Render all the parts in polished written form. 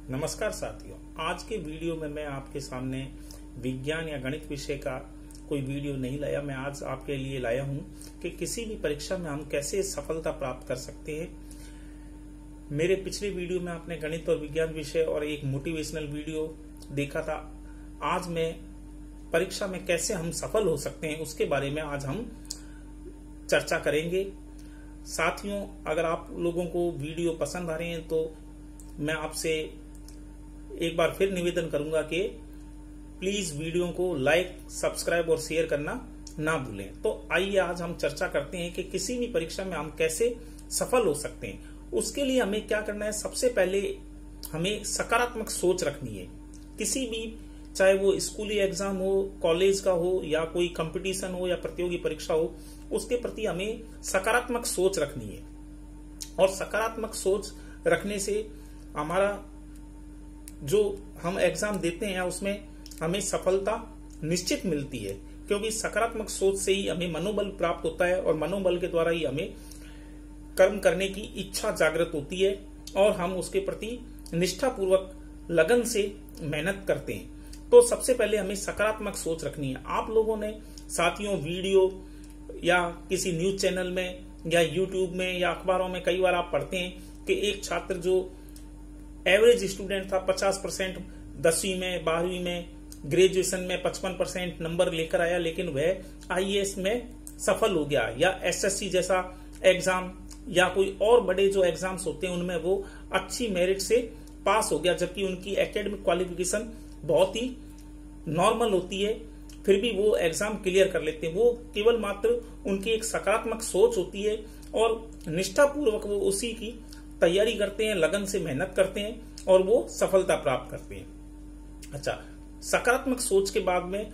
नमस्कार साथियों, आज के वीडियो में मैं आपके सामने विज्ञान या गणित विषय का कोई वीडियो नहीं लाया। मैं आज आपके लिए लाया हूं कि किसी भी परीक्षा में हम कैसे सफलता प्राप्त कर सकते हैं। मेरे पिछले वीडियो में आपने गणित और विज्ञान विषय और एक मोटिवेशनल वीडियो देखा था। आज मैं परीक्षा में कैसे हम सफल हो सकते हैं उसके बारे में आज हम चर्चा करेंगे। साथियों, अगर आप लोगों को वीडियो पसंद आ रहे हैं तो मैं आपसे एक बार फिर निवेदन करूंगा कि प्लीज वीडियो को लाइक, सब्सक्राइब और शेयर करना ना भूलें। तो आइए आज हम चर्चा करते हैं कि किसी भी परीक्षा में हम कैसे सफल हो सकते हैं। उसके लिए हमें क्या करना है, सबसे पहले हमें सकारात्मक सोच रखनी है। किसी भी, चाहे वो स्कूली एग्जाम हो, कॉलेज का हो या कोई कंपटीशन हो या प्रतियोगी परीक्षा हो, उसके प्रति हमें सकारात्मक सोच रखनी है। और सकारात्मक सोच रखने से हमारा जो हम एग्जाम देते हैं उसमें हमें सफलता निश्चित मिलती है, क्योंकि सकारात्मक सोच से ही हमें मनोबल प्राप्त होता है और मनोबल के द्वारा ही हमें कर्म करने की इच्छा जागृत होती है और हम उसके प्रति निष्ठापूर्वक लगन से मेहनत करते हैं। तो सबसे पहले हमें सकारात्मक सोच रखनी है। आप लोगों ने साथियों वीडियो या किसी न्यूज चैनल में या यूट्यूब में या अखबारों में कई बार आप पढ़ते हैं कि एक छात्र जो एवरेज स्टूडेंट था, 50% 10वीं में, 12वीं में, ग्रेजुएशन में 55% नंबर लेकर आया, लेकिन वह आईएएस में सफल हो गया, या एसएससी जैसा एग्जाम या कोई और बड़े जो एग्जाम्स होते हैं उनमें वो अच्छी मेरिट से पास हो गया, जबकि उनकी एकेडमिक क्वालिफिकेशन बहुत ही नॉर्मल होती है, फिर भी वो एग्जाम क्लियर कर लेते हैं। वो केवल मात्र उनकी एक सकारात्मक सोच होती है और निष्ठापूर्वक वो उसी की तैयारी करते हैं, लगन से मेहनत करते हैं और वो सफलता प्राप्त करते हैं। अच्छा, सकारात्मक सोच के बाद में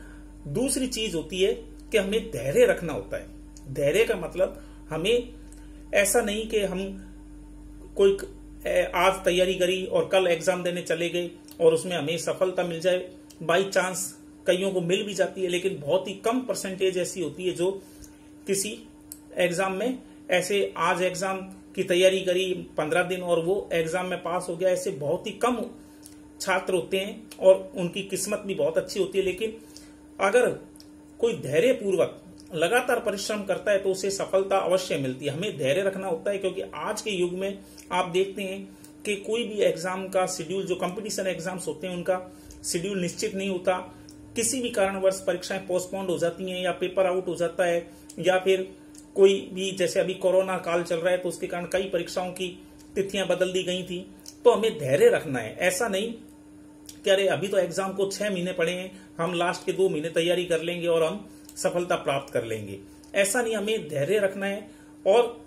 दूसरी चीज होती है कि हमें धैर्य रखना होता है। धैर्य का मतलब हमें ऐसा नहीं कि हम कोई आज तैयारी करी और कल एग्जाम देने चले गए और उसमें हमें सफलता मिल जाए। बाई चांस कईयों को मिल भी जाती है, लेकिन बहुत ही कम परसेंटेज ऐसी होती है जो किसी एग्जाम में ऐसे आज एग्जाम की तैयारी करी 15 दिन और वो एग्जाम में पास हो गया। ऐसे बहुत ही कम छात्र होते हैं और उनकी किस्मत भी बहुत अच्छी होती है। लेकिन अगर कोई धैर्य पूर्वक लगातार परिश्रम करता है तो उसे सफलता अवश्य मिलती है। हमें धैर्य रखना होता है, क्योंकि आज के युग में आप देखते हैं कि कोई भी एग्जाम का शेड्यूल, जो कंपटीशन एग्जाम्स होते हैं उनका शेड्यूल निश्चित नहीं होता। किसी भी कारणवश परीक्षाएं पोस्टपोन्ड हो जाती हैं या पेपर आउट हो जाता है, या फिर कोई भी, जैसे अभी कोरोना काल चल रहा है तो उसके कारण कई परीक्षाओं की तिथियां बदल दी गई थी। तो हमें धैर्य रखना है। ऐसा नहीं कि अरे अभी तो एग्जाम को 6 महीने पड़े हैं, हम लास्ट के 2 महीने तैयारी कर लेंगे और हम सफलता प्राप्त कर लेंगे। ऐसा नहीं, हमें धैर्य रखना है और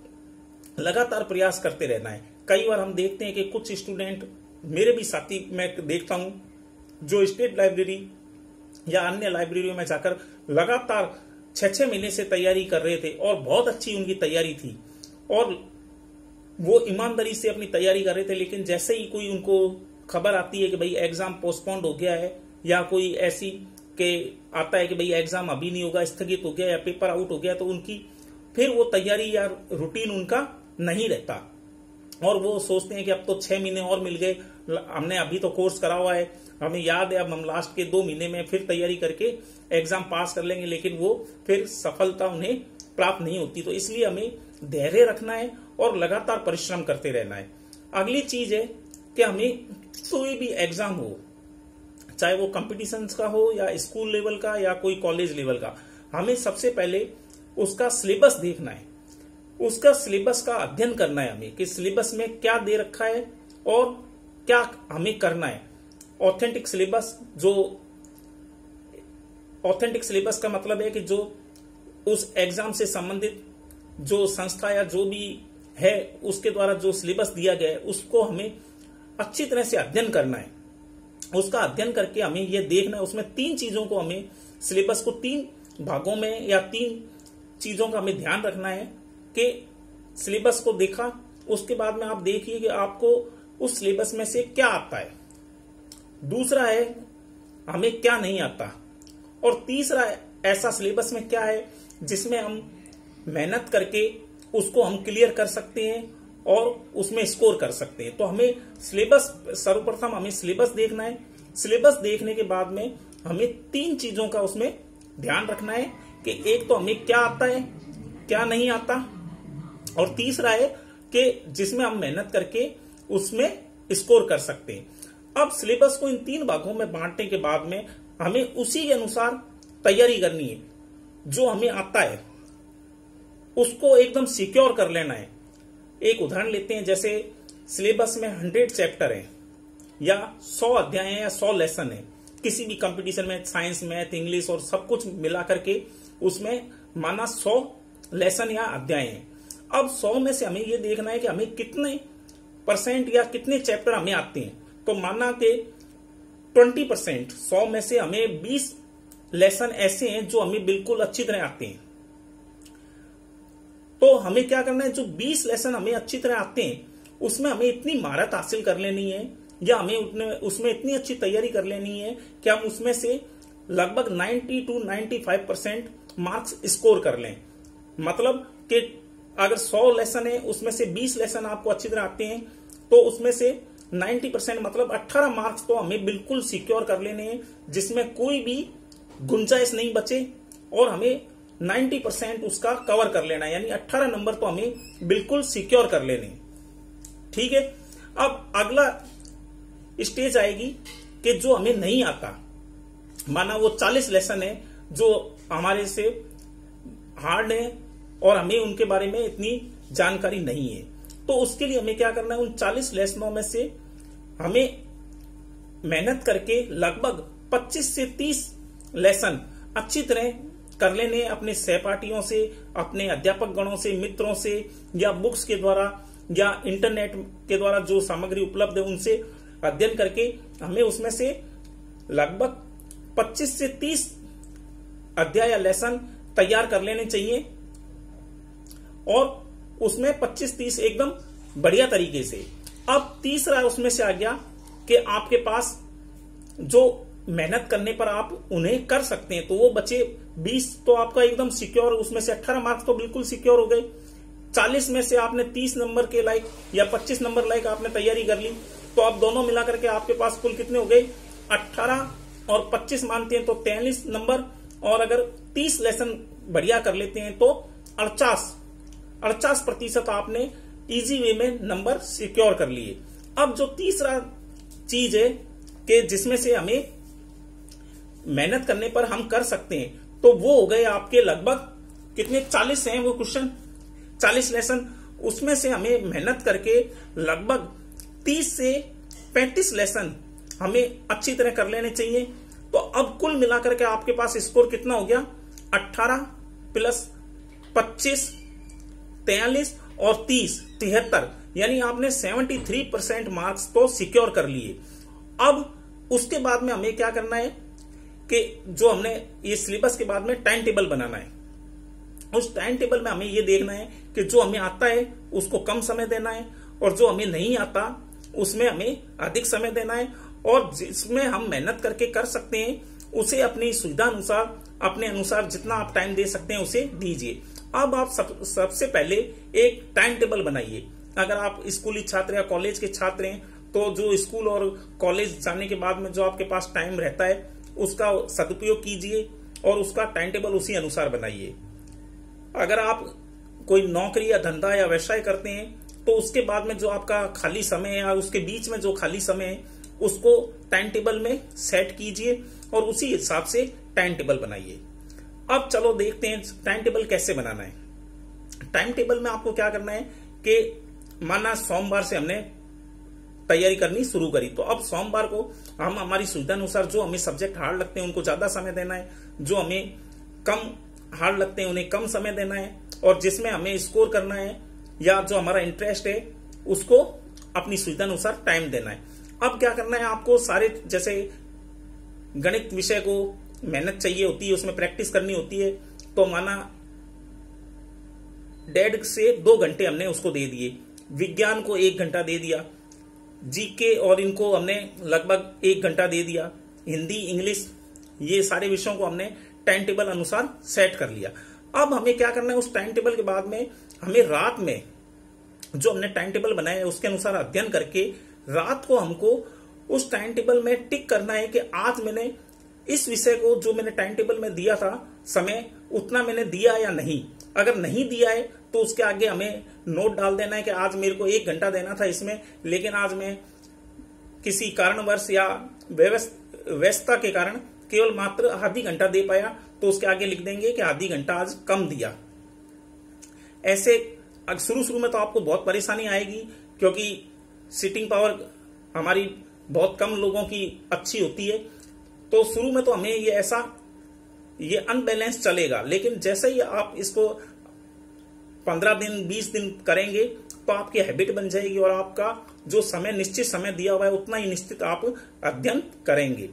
लगातार प्रयास करते रहना है। कई बार हम देखते हैं कि कुछ स्टूडेंट, मेरे भी साथी मैं देखता हूं, जो स्टेट लाइब्रेरी या अन्य लाइब्रेरियों में जाकर लगातार 6-6 महीने से तैयारी कर रहे थे और बहुत अच्छी उनकी तैयारी थी और वो ईमानदारी से अपनी तैयारी कर रहे थे। लेकिन जैसे ही कोई उनको खबर आती है कि भाई एग्जाम पोस्टपोन्ड हो गया है, या कोई ऐसी के आता है कि भाई एग्जाम अभी नहीं होगा, स्थगित हो गया या पेपर आउट हो गया, तो उनकी फिर वो तैयारी या रूटीन उनका नहीं रहता और वो सोचते हैं कि अब तो 6 महीने और मिल गए, हमने अभी तो कोर्स करा हुआ है, हमें याद है, अब हम लास्ट के 2 महीने में फिर तैयारी करके एग्जाम पास कर लेंगे, लेकिन वो फिर सफलता उन्हें प्राप्त नहीं होती। तो इसलिए हमें धैर्य रखना है और लगातार परिश्रम करते रहना है। अगली चीज है कि हमें कोई भी एग्जाम हो, चाहे वो कंपटीशन का हो या स्कूल लेवल का या कोई कॉलेज लेवल का, हमें सबसे पहले उसका सिलेबस देखना है, उसका सिलेबस का अध्ययन करना है हमें कि सिलेबस में क्या दे रखा है और क्या हमें करना है। ऑथेंटिक सिलेबस, जो ऑथेंटिक सिलेबस का मतलब है कि जो उस एग्जाम से संबंधित जो संस्था या जो भी है उसके द्वारा जो सिलेबस दिया गया है उसको हमें अच्छी तरह से अध्ययन करना है। उसका अध्ययन करके हमें यह देखना है, उसमें 3 चीजों को हमें, सिलेबस को 3 भागों में या 3 चीजों का हमें ध्यान रखना है कि सिलेबस को देखा, उसके बाद में आप देखिए कि आपको उस सिलेबस में से क्या आता है। दूसरा है हमें क्या नहीं आता, और तीसरा ऐसा सिलेबस में क्या है जिसमें हम मेहनत करके उसको हम क्लियर कर सकते हैं और उसमें स्कोर कर सकते हैं। तो हमें सिलेबस, सर्वप्रथम हमें सिलेबस देखना है। सिलेबस देखने के बाद में हमें 3 चीजों का उसमें ध्यान रखना है कि एक तो हमें क्या आता है, क्या नहीं आता, और तीसरा है कि जिसमें हम मेहनत करके उसमें स्कोर कर सकते हैं। अब सिलेबस को इन 3 भागों में बांटने के बाद में हमें उसी के अनुसार तैयारी करनी है। जो हमें आता है उसको एकदम सिक्योर कर लेना है। एक उदाहरण लेते हैं, जैसे सिलेबस में 100 चैप्टर है या 100 अध्याय है या 100 लेसन है, किसी भी कंपटीशन में साइंस, मैथ, इंग्लिश और सब कुछ मिला करके उसमें माना 100 लेसन या अध्याय है। अब 100 में से हमें ये देखना है कि हमें कितने % या कितने चैप्टर हमें आते हैं। तो माना कि 20%, 100 में से हमें 20 लेसन ऐसे हैं जो हमें बिल्कुल अच्छी तरह आते हैं। तो हमें क्या करना है, जो 20 लेसन हमें अच्छी तरह आते हैं उसमें हमें इतनी महारत हासिल कर लेनी है या हमें उसमें इतनी अच्छी तैयारी कर लेनी है कि हम उसमें से लगभग 90 to 95% मार्क्स स्कोर कर लें। मतलब कि अगर 100 लेसन है उसमें से 20 लेसन आपको अच्छी तरह आते हैं तो उसमें से 90% मतलब 18 मार्क्स तो हमें बिल्कुल सिक्योर कर लेने हैं, जिसमें कोई भी गुंजाइश नहीं बचे और हमें 90% उसका कवर कर लेना है, यानी 18 नंबर तो हमें बिल्कुल सिक्योर कर लेने। ठीक है। अब अगला स्टेज आएगी कि जो हमें नहीं आता, माना वो 40 लेसन है जो हमारे से हार्ड है और हमें उनके बारे में इतनी जानकारी नहीं है। तो उसके लिए हमें क्या करना है, उन 40 लेसनों में से हमें मेहनत करके लगभग 25 से 30 लेसन अच्छी तरह कर लेने, अपने सहपाठियों से, अपने अध्यापक गणों से, मित्रों से, या बुक्स के द्वारा या इंटरनेट के द्वारा जो सामग्री उपलब्ध है उनसे अध्ययन करके हमें उसमें से लगभग 25 से 30 अध्याय या लेसन तैयार कर लेने चाहिए और उसमें 25-30 एकदम बढ़िया तरीके से। अब तीसरा उसमें से आ गया कि आपके पास जो मेहनत करने पर आप उन्हें कर सकते हैं, तो वो बचे 20 तो आपका एकदम सिक्योर, उसमें से 18 मार्क्स तो बिल्कुल सिक्योर हो गए। 40 में से आपने 30 नंबर के लायक या 25 नंबर लायक आपने तैयारी कर ली, तो अब दोनों मिलाकर के आपके पास कुल कितने हो गए, 18 और 25 मानते हैं तो 43 नंबर, और अगर 30 लेसन बढ़िया कर लेते हैं तो 48% आपने इजी वे में नंबर सिक्योर कर लिए। अब जो तीसरा चीज है कि जिसमें से हमें मेहनत करने पर हम कर सकते हैं, तो वो हो गए आपके लगभग कितने, 40 हैं वो क्वेश्चन, 40 लेसन। उसमें से हमें मेहनत करके लगभग 30 से 35 लेसन हमें अच्छी तरह कर लेने चाहिए। तो अब कुल मिलाकर के आपके पास स्कोर कितना हो गया, 18 प्लस 25 43 और 30 73, यानी आपने 73% मार्क्स तो सिक्योर कर लिए। अब उसके बाद में हमें क्या करना है कि जो हमने ये सिलेबस के बाद में टाइम टेबल बनाना है। उस टाइम टेबल में हमें ये देखना है कि जो हमें आता है उसको कम समय देना है और जो हमें नहीं आता उसमें हमें अधिक समय देना है, और जिसमें हम मेहनत करके कर सकते हैं उसे अपनी सुविधा अनुसार, अपने अनुसार जितना आप टाइम दे सकते हैं उसे दीजिए। अब आप सबसे पहले एक टाइम टेबल बनाइए। अगर आप स्कूली छात्र या कॉलेज के छात्र हैं तो जो स्कूल और कॉलेज जाने के बाद में जो आपके पास टाइम रहता है उसका सदुपयोग कीजिए और उसका टाइम टेबल उसी अनुसार बनाइए। अगर आप कोई नौकरी या धंधा या व्यवसाय करते हैं तो उसके बाद में जो आपका खाली समय है या उसके बीच में जो खाली समय है उसको टाइम टेबल में सेट कीजिए और उसी हिसाब से टाइम टेबल बनाइए। अब चलो देखते हैं टाइम टेबल कैसे बनाना है। टाइम टेबल में आपको क्या करना है कि माना सोमवार से हमने तैयारी करनी शुरू करी, तो अब सोमवार को हम हमारी सुविधा अनुसार जो हमें सब्जेक्ट हार्ड लगते हैं उनको ज्यादा समय देना है, जो हमें कम हार्ड लगते हैं उन्हें कम समय देना है, और जिसमें हमें स्कोर करना है या जो हमारा इंटरेस्ट है उसको अपनी सुविधा अनुसार टाइम देना है। अब क्या करना है आपको, सारे जैसे गणित विषय को मेहनत चाहिए होती है, उसमें प्रैक्टिस करनी होती है, तो माना 1.5 से 2 घंटे हमने उसको दे दिए, विज्ञान को 1 घंटा दे दिया, जीके और इनको हमने लगभग 1 घंटा दे दिया, हिंदी इंग्लिश ये सारे विषयों को हमने टाइम टेबल अनुसार सेट कर लिया। अब हमें क्या करना है, उस टाइम टेबल के बाद में हमें रात में जो हमने टाइम टेबल बनाया है उसके अनुसार अध्ययन करके रात को हमको उस टाइम टेबल में टिक करना है कि आज मैंने इस विषय को जो मैंने टाइम टेबल में दिया था समय उतना मैंने दिया या नहीं। अगर नहीं दिया है तो उसके आगे हमें नोट डाल देना है कि आज मेरे को 1 घंटा देना था इसमें, लेकिन आज मैं किसी कारणवश या व्यस्तता के कारण केवल मात्र आधी घंटा दे पाया, तो उसके आगे लिख देंगे कि आधी घंटा आज कम दिया। ऐसे शुरू में तो आपको बहुत परेशानी आएगी क्योंकि सिटिंग पावर हमारी बहुत कम लोगों की अच्छी होती है, तो शुरू में तो हमें ये अनबैलेंस चलेगा। लेकिन जैसे ही आप इसको 15 दिन 20 दिन करेंगे तो आपकी हैबिट बन जाएगी और आपका जो समय निश्चित समय दिया हुआ है उतना ही निश्चित आप अध्ययन करेंगे।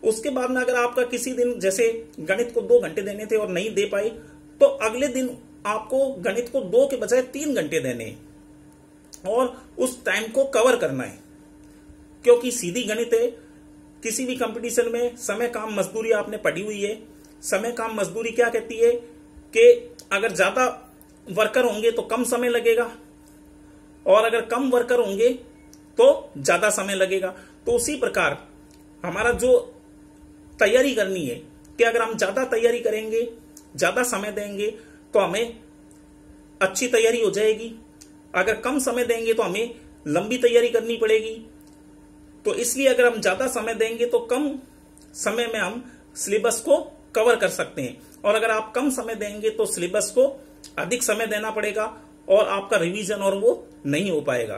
उसके बाद में अगर आपका किसी दिन जैसे गणित को 2 घंटे देने थे और नहीं दे पाए, तो अगले दिन आपको गणित को 2 के बजाय 3 घंटे देने हैं और उस टाइम को कवर करना है, क्योंकि सीधी गणित है। किसी भी कंपटीशन में समय काम मजदूरी आपने पढ़ी हुई है। समय काम मजदूरी क्या कहती है कि अगर ज्यादा वर्कर होंगे तो कम समय लगेगा और अगर कम वर्कर होंगे तो ज्यादा समय लगेगा। तो उसी प्रकार हमारा जो तैयारी करनी है कि अगर हम ज्यादा तैयारी करेंगे, ज्यादा समय देंगे तो हमें अच्छी तैयारी हो जाएगी। अगर कम समय देंगे तो हमें लंबी तैयारी करनी पड़ेगी। तो इसलिए अगर हम ज्यादा समय देंगे तो कम समय में हम सिलेबस को कवर कर सकते हैं, और अगर आप कम समय देंगे तो सिलेबस को अधिक समय देना पड़ेगा और आपका रिवीजन और वो नहीं हो पाएगा।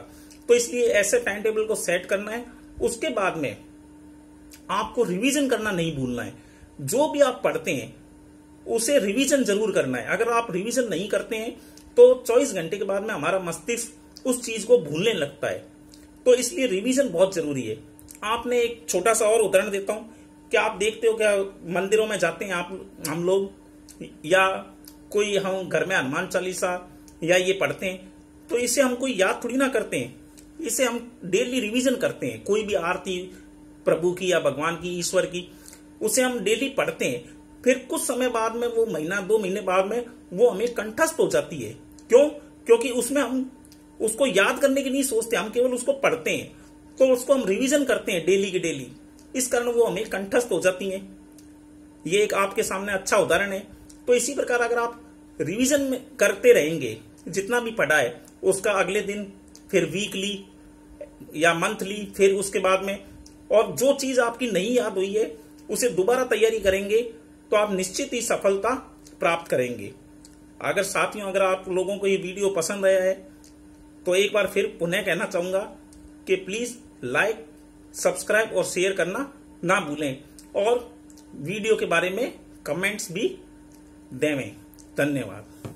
तो इसलिए ऐसे टाइम टेबल को सेट करना है। उसके बाद में आपको रिवीजन करना नहीं भूलना है। जो भी आप पढ़ते हैं उसे रिवीजन जरूर करना है। अगर आप रिवीजन नहीं करते हैं तो 24 घंटे के बाद में हमारा मस्तिष्क उस चीज को भूलने लगता है। तो इसलिए रिवीजन बहुत जरूरी है। आपने एक छोटा सा और उदाहरण देता हूं कि आप देखते हो क्या मंदिरों में जाते हैं हम लोग, या कोई हम घर में हनुमान चालीसा या ये पढ़ते हैं, तो इसे हम कोई याद थोड़ी ना करते हैं, इसे हम डेली रिवीजन करते हैं। कोई भी आरती प्रभु की या भगवान की, ईश्वर की, उसे हम डेली पढ़ते हैं। फिर कुछ समय बाद में, वो महीना 2 महीने बाद में वो हमें कंठस्थ हो जाती है। क्यों? क्योंकि उसमें हम उसको याद करने की नहीं सोचते, हम केवल उसको पढ़ते हैं। तो उसको हम रिवीजन करते हैं डेली के डेली, इस कारण वो हमें कंठस्थ हो जाती हैं। ये एक आपके सामने अच्छा उदाहरण है। तो इसी प्रकार अगर आप रिवीजन में करते रहेंगे, जितना भी पढ़ा है उसका अगले दिन, फिर वीकली या मंथली, फिर उसके बाद में, और जो चीज आपकी नहीं याद हुई है उसे दोबारा तैयारी करेंगे तो आप निश्चित ही सफलता प्राप्त करेंगे। अगर साथियों, अगर आप लोगों को ये वीडियो पसंद आया है तो एक बार फिर पुनः कहना चाहूंगा कि प्लीज लाइक, सब्सक्राइब और शेयर करना ना भूलें, और वीडियो के बारे में कमेंट्स भी देवें। धन्यवाद।